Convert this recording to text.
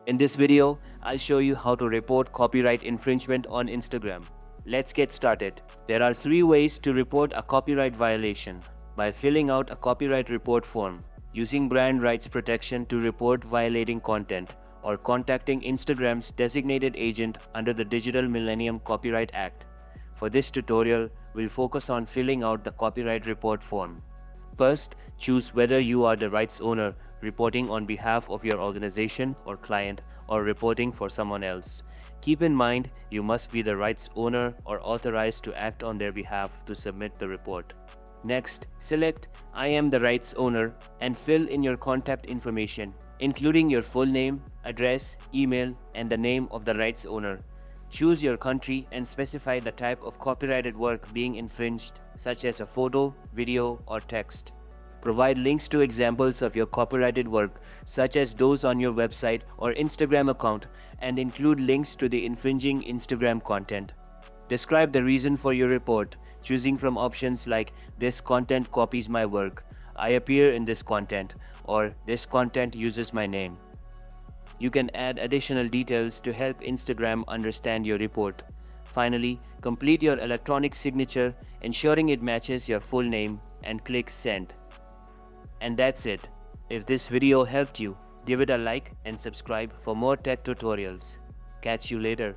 In this video, I'll show you how to report copyright infringement on Instagram. Let's get started. There are three ways to report a copyright violation: by filling out a copyright report form, using brand rights protection to report violating content, or contacting Instagram's designated agent under the Digital Millennium Copyright Act. For this tutorial, we'll focus on filling out the copyright report form. First, choose whether you are the rights owner reporting on behalf of your organization or client, or reporting for someone else. Keep in mind, you must be the rights owner or authorized to act on their behalf to submit the report. Next, select I am the rights owner and fill in your contact information, including your full name, address, email, and the name of the rights owner. Choose your country and specify the type of copyrighted work being infringed, such as a photo, video, or text. Provide links to examples of your copyrighted work, such as those on your website or Instagram account, and include links to the infringing Instagram content. Describe the reason for your report, choosing from options like "This content copies my work," "I appear in this content," or "This content uses my name." You can add additional details to help Instagram understand your report. Finally, complete your electronic signature, ensuring it matches your full name, and click Send. And that's it. If this video helped you, give it a like and subscribe for more tech tutorials. Catch you later.